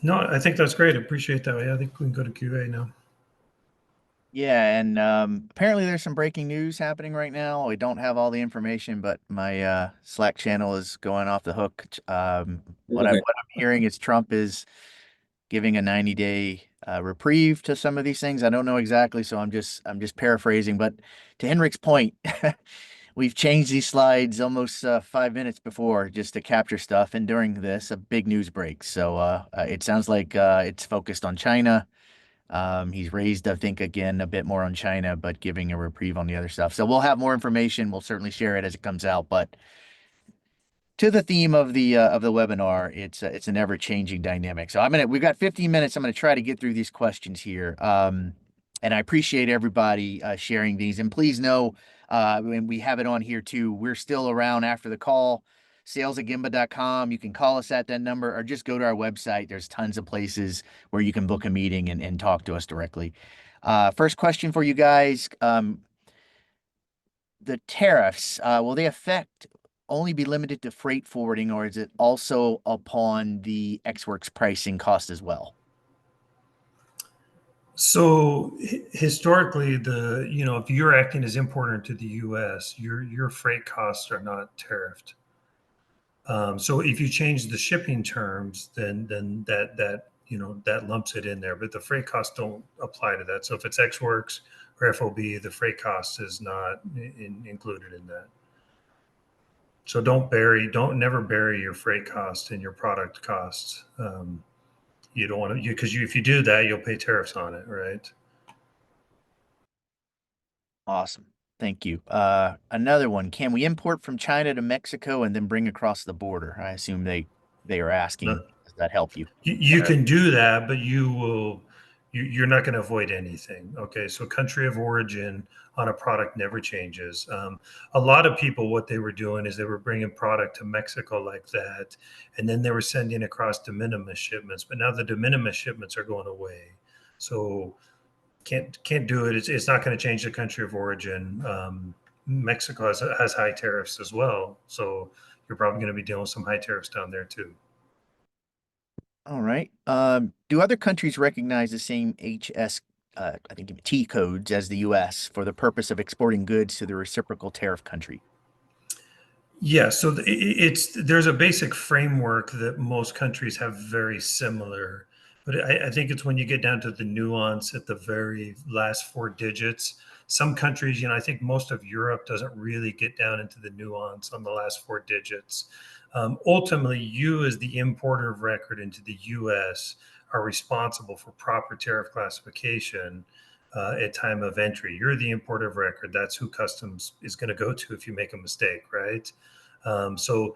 No, I think that's great. I appreciate that. Yeah, I think we can go to QA now. Yeah, and apparently there's some breaking news happening right now. We don't have all the information, but my Slack channel is going off the hook. What I'm hearing is Trump is giving a 90-day reprieve to some of these things. I don't know exactly, so I'm just paraphrasing. But to Henrik's point, we've changed these slides almost 5 minutes before just to capture stuff, and during this, a big news breaks. So it sounds like it's focused on China. He's raised, I think, again, a bit more on China, but giving a reprieve on the other stuff. So we'll have more information. We'll certainly share it as it comes out. But to the theme of the webinar, it's an ever-changing dynamic. So we've got 15 minutes. I'm gonna try to get through these questions here. And I appreciate everybody sharing these. And please know, and we have it on here too, we're still around after the call. sales@gembah.com. You can call us at that number or just go to our website. There's tons of places where you can book a meeting and talk to us directly. First question for you guys. The tariffs, will they affect only be limited to freight forwarding, or is it also upon the Ex Works pricing cost as well? So historically, if you're acting as importer to the U.S., your freight costs are not tariffed. So if you change the shipping terms, then that lumps it in there. But the freight costs don't apply to that. So if it's Ex Works or FOB, the freight cost is not included in that. So don't never bury your freight cost in your product costs. You don't want to, because if you do that, you'll pay tariffs on it, right? Awesome. Thank you. Another one. Can we import from China to Mexico and then bring across the border? I assume they are asking, No, does that help you? you can do that, but you're not going to avoid anything. Okay, so country of origin on a product never changes. A lot of people, what they were doing is they were bringing product to Mexico like that, and then they were sending across de minimis shipments. But now the de minimis shipments are going away, so can't do it. It's not going to change the country of origin. Mexico has high tariffs as well, so you're probably going to be dealing with some high tariffs down there too. All right. Do other countries recognize the same HS, I think T codes as the US for the purpose of exporting goods to the reciprocal tariff country? Yeah, so there's a basic framework that most countries have very similar, but I think it's when you get down to the nuance at the very last four digits. Some countries, I think most of Europe doesn't really get down into the nuance on the last four digits. Ultimately, you as the importer of record into the U.S. are responsible for proper tariff classification at time of entry. You're the importer of record. That's who customs is going to go to if you make a mistake, right? So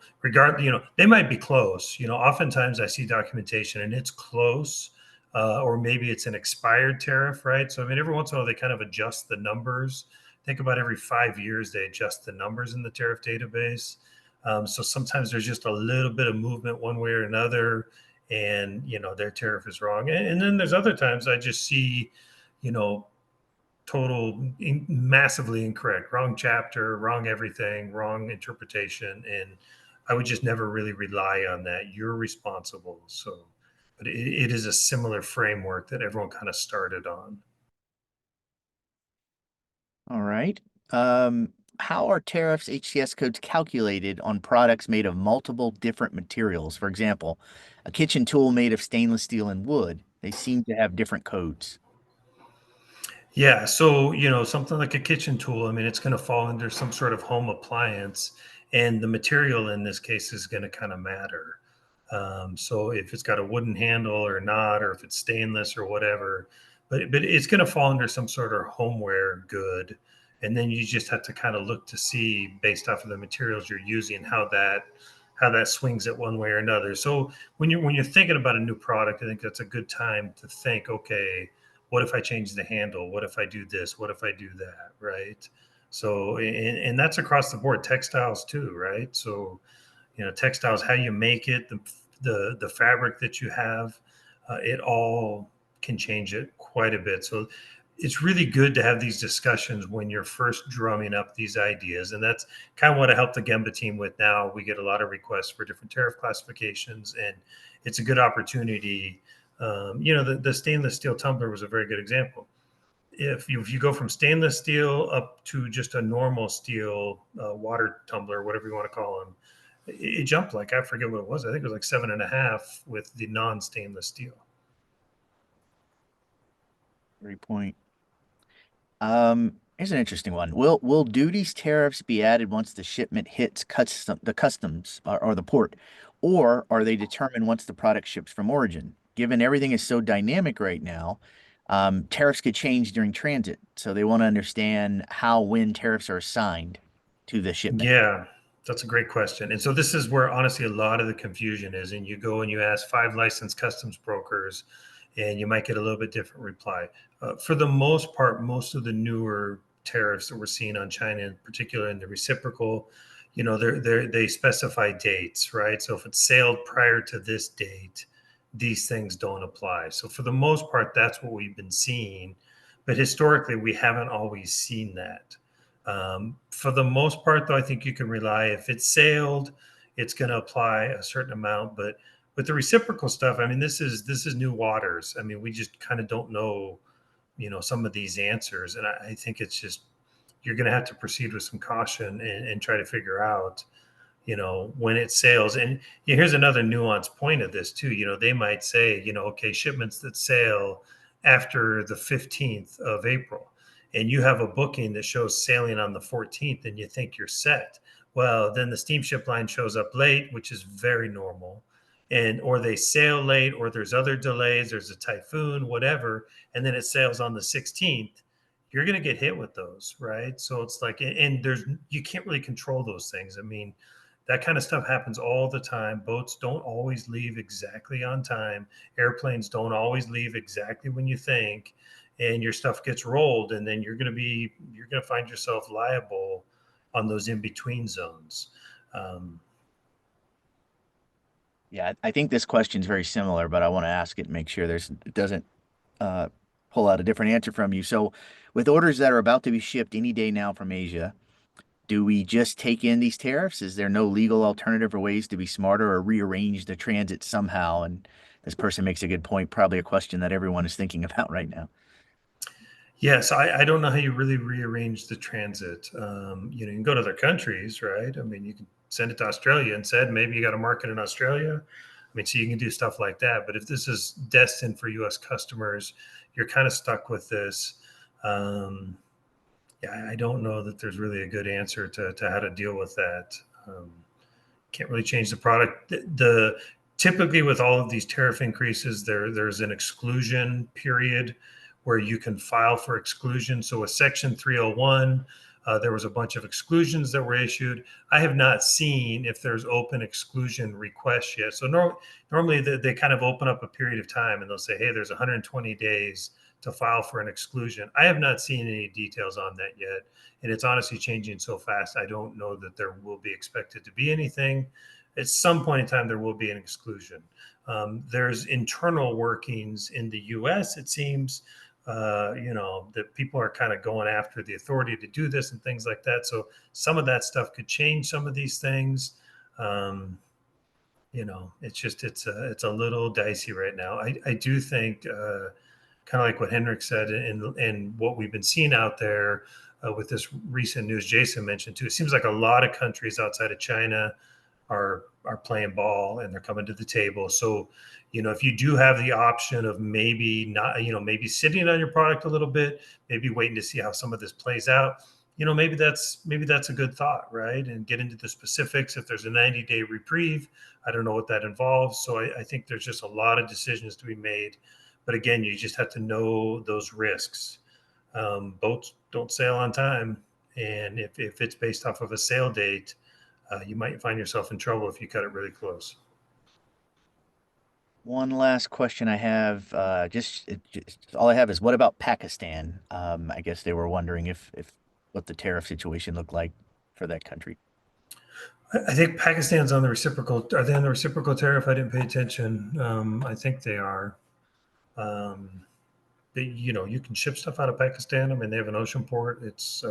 they might be close. Oftentimes I see documentation and it's close, or maybe it's an expired tariff, right? So I mean, every once in a while they kind of adjust the numbers. Think about every 5 years they adjust the numbers in the tariff database. So sometimes there's just a little bit of movement one way or another, and their tariff is wrong. And then there's other times I just see, you know, massively incorrect, wrong chapter, wrong everything, wrong interpretation, and I would just never really rely on that. You're responsible. So, but it is a similar framework that everyone kind of started on. All right. How are tariffs HCS codes calculated on products made of multiple different materials? For example, a kitchen tool made of stainless steel and wood. They seem to have different codes. Yeah, so something like a kitchen tool, I mean, it's going to fall under some sort of home appliance, and the material in this case is going to kind of matter. So if it's got a wooden handle or not, or if it's stainless or whatever, but it's going to fall under some sort of homeware good, and then you just have to kind of look to see based off of the materials you're using how that swings it one way or another. So when you're thinking about a new product, I think that's a good time to think, okay, what if I change the handle? What if I do this? What if I do that? Right. So, and that's across the board, textiles too, right? So, textiles, how you make it, the fabric that you have, it all can change it quite a bit. So, it's really good to have these discussions when you're first drumming up these ideas, and that's kind of what I help the Gembah team with now. We get a lot of requests for different tariff classifications, and it's a good opportunity. The stainless steel tumbler was a very good example. If you go from stainless steel up to just a normal steel water tumbler, whatever you want to call them, it jumped like, I forget what it was. I think it was like 7.5 with the non-stainless steel. Great point. Here's an interesting one. Will duties tariffs be added once the shipment hits the customs or the port, or are they determined once the product ships from origin? Given everything is so dynamic right now, tariffs could change during transit. So they want to understand when tariffs are assigned to the shipment. Yeah, that's a great question. And so this is where honestly a lot of the confusion is. And you go and you ask 5 licensed customs brokers, and you might get a little bit different reply. For the most part, most of the newer tariffs that we're seeing on China, in particular in the reciprocal, they specify dates, right? So if it's sailed prior to this date, these things don't apply. So for the most part, that's what we've been seeing. But historically, we haven't always seen that. For the most part, though, I think you can rely if it's sailed, it's going to apply a certain amount. But with the reciprocal stuff, I mean, this is new waters. I mean, we just kind of don't know, some of these answers, and I think it's just you're going to have to proceed with some caution and try to figure out, when it sails. And here's another nuanced point of this too. They might say, okay, shipments that sail after the 15th of April, and you have a booking that shows sailing on the 14th, and you think you're set. Well, then the steamship line shows up late, which is very normal. And or they sail late, or there's other delays, there's a typhoon, whatever, and then it sails on the 16th. You're going to get hit with those, right? So it's like, and you can't really control those things. I mean, that kind of stuff happens all the time. Boats don't always leave exactly on time. Airplanes don't always leave exactly when you think, and your stuff gets rolled, and then you're going to find yourself liable on those in between zones. Yeah, I think this question is very similar, but I want to ask it and make sure it doesn't pull out a different answer from you. So, with orders that are about to be shipped any day now from Asia, do we just take in these tariffs? Is there no legal alternative or ways to be smarter or rearrange the transit somehow? And this person makes a good point, probably a question that everyone is thinking about right now. Yes, I don't know how you really rearrange the transit. You can go to other countries, right? I mean, you can send it to Australia and said maybe you got a market in Australia. I mean, so you can do stuff like that. But if this is destined for U.S. customers, you're kind of stuck with this. Um, yeah, I don't know that there's really a good answer to how to deal with that. Can't really change the product. The typically with all of these tariff increases, there's an exclusion period where you can file for exclusion. So with Section 301, there was a bunch of exclusions that were issued. I have not seen if there's open exclusion requests yet. So normally they kind of open up a period of time and they'll say, hey, there's 120 days to file for an exclusion. I have not seen any details on that yet. And it's honestly changing so fast. I don't know that there will be expected to be anything. At some point in time, there will be an exclusion. There's internal workings in the US, it seems, that people are kind of going after the authority to do this and things like that. So some of that stuff could change some of these things. It's a little dicey right now. I do think, kind of like what Henrik said, and what we've been seeing out there with this recent news Jason mentioned too. It seems like a lot of countries outside of China are playing ball and they're coming to the table. So, if you do have the option of maybe not, maybe sitting on your product a little bit, maybe waiting to see how some of this plays out, maybe that's a good thought, right? And get into the specifics. If there's a 90-day reprieve, I don't know what that involves. So I think there's just a lot of decisions to be made. But again, you just have to know those risks. Boats don't sail on time. And if it's based off of a sail date, you might find yourself in trouble if you cut it really close. One last question I have, just all I have is what about Pakistan? I guess they were wondering if what the tariff situation looked like for that country. I think Pakistan's on the reciprocal. Are they on the reciprocal tariff? I didn't pay attention. I think they are. Um, you can ship stuff out of Pakistan. I mean, they have an ocean port. It's,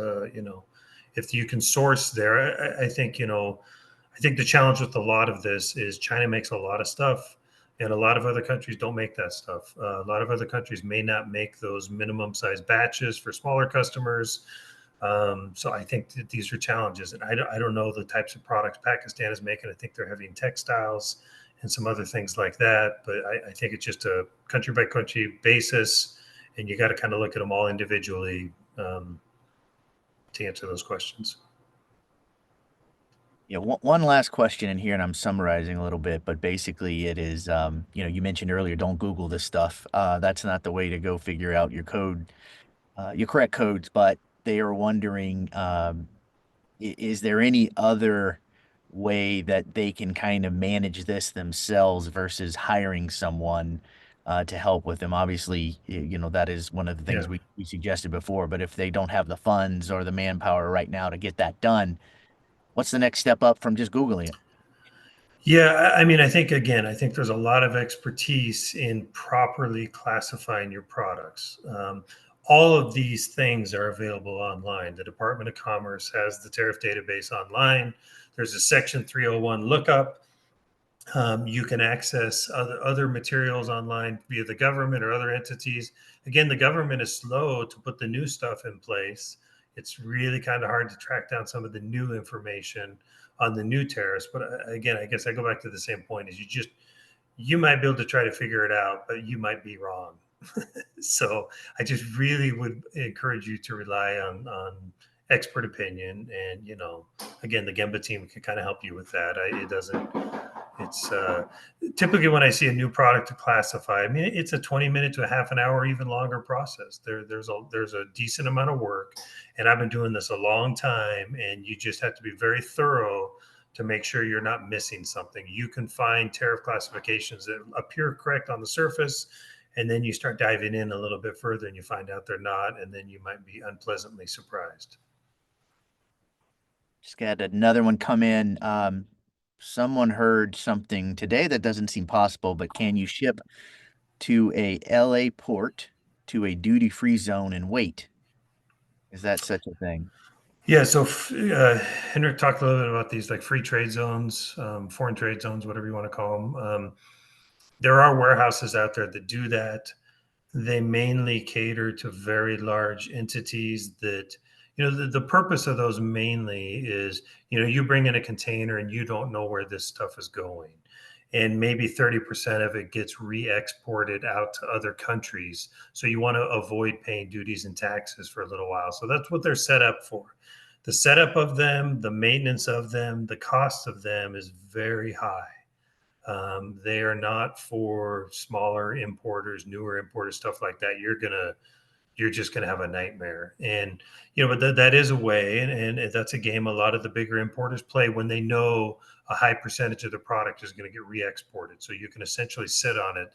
if you can source there, I think, I think the challenge with a lot of this is China makes a lot of stuff, and a lot of other countries don't make that stuff. A lot of other countries may not make those minimum size batches for smaller customers. So I think that these are challenges, and I don't know the types of products Pakistan is making. I think they're having textiles and some other things like that, but I think it's just a country by country basis, and you got to kind of look at them all individually to answer those questions. Yeah, one last question in here, and I'm summarizing a little bit, but basically it is, you mentioned earlier, don't Google this stuff. That's not the way to go figure out your code, your correct codes, but they are wondering, is there any other way that they can kind of manage this themselves versus hiring someone to help with them? Obviously, that is one of the things Yeah. we suggested before, but if they don't have the funds or the manpower right now to get that done, what's the next step up from just Googling it? Yeah, I mean, I think there's a lot of expertise in properly classifying your products. All of these things are available online. The Department of Commerce has the tariff database online. There's a Section 301 lookup. You can access other materials online via the government or other entities. Again, the government is slow to put the new stuff in place. It's really kind of hard to track down some of the new information on the new tariffs. But again, I guess I go back to the same point: is you might be able to try to figure it out, but you might be wrong. So I just really would encourage you to rely on expert opinion, and again, the Gembah team can kind of help you with that. It doesn't. It's typically when I see a new product to classify, I mean, it's a 20-minute to a half an hour, or even longer process. There's a decent amount of work, and I've been doing this a long time, and you just have to be very thorough to make sure you're not missing something. You can find tariff classifications that appear correct on the surface, and then you start diving in a little bit further and you find out they're not, and then you might be unpleasantly surprised. Just got another one come in. Someone heard something today that doesn't seem possible, but can you ship to a LA port to a duty-free zone and wait? Is that such a thing? Yeah, so Henrik talked a little bit about these like free trade zones, foreign trade zones, whatever you want to call them. There are warehouses out there that do that. They mainly cater to very large entities that, the purpose of those mainly is, you bring in a container and you don't know where this stuff is going. And maybe 30% of it gets re-exported out to other countries. So you want to avoid paying duties and taxes for a little while. So that's what they're set up for. The setup of them, the maintenance of them, the cost of them is very high. They are not for smaller importers, newer importers, stuff like that. You're just gonna have a nightmare. And but that is a way, and that's a game a lot of the bigger importers play when they know a high percentage of the product is going to get re-exported. So you can essentially sit on it.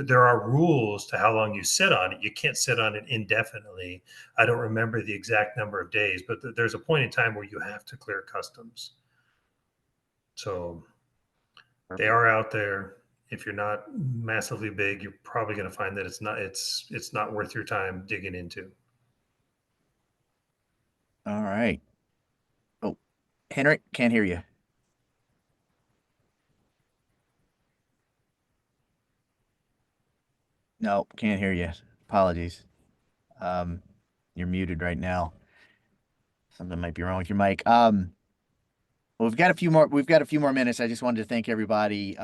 There are rules to how long you sit on it. You can't sit on it indefinitely. I don't remember the exact number of days, but there's a point in time where you have to clear customs. So they are out there. If you're not massively big, you're probably going to find that it's not worth your time digging into. All right. Oh, Henrik, can't hear you. No, can't hear you. Apologies. You're muted right now. Something might be wrong with your mic. Well, we've got a few more minutes. I just wanted to thank everybody.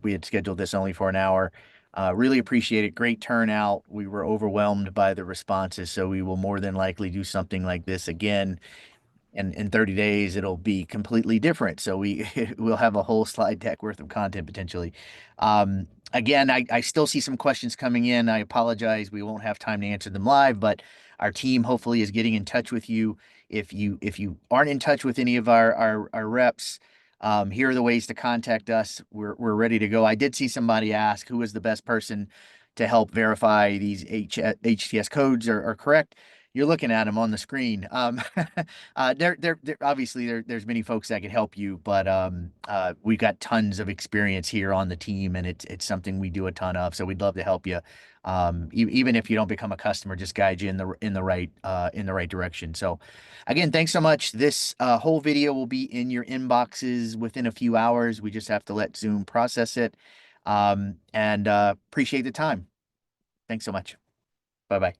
We had scheduled this only for an hour. Really appreciate it. Great turnout. We were overwhelmed by the responses, so we will more than likely do something like this again. And in 30 days, it'll be completely different. So we'll have a whole slide deck worth of content potentially. Again, I still see some questions coming in. I apologize. We won't have time to answer them live, but our team hopefully is getting in touch with you. If you aren't in touch with any of our reps, here are the ways to contact us. We're ready to go. I did see somebody ask who is the best person to help verify these HTS codes are correct. You're looking at them on the screen. There obviously there's many folks that can help you, but we've got tons of experience here on the team, and it's something we do a ton of. So we'd love to help you. Even if you don't become a customer, just guide you in the right direction. So again, thanks so much. This whole video will be in your inboxes within a few hours. We just have to let Zoom process it. And appreciate the time. Thanks so much. Bye-bye.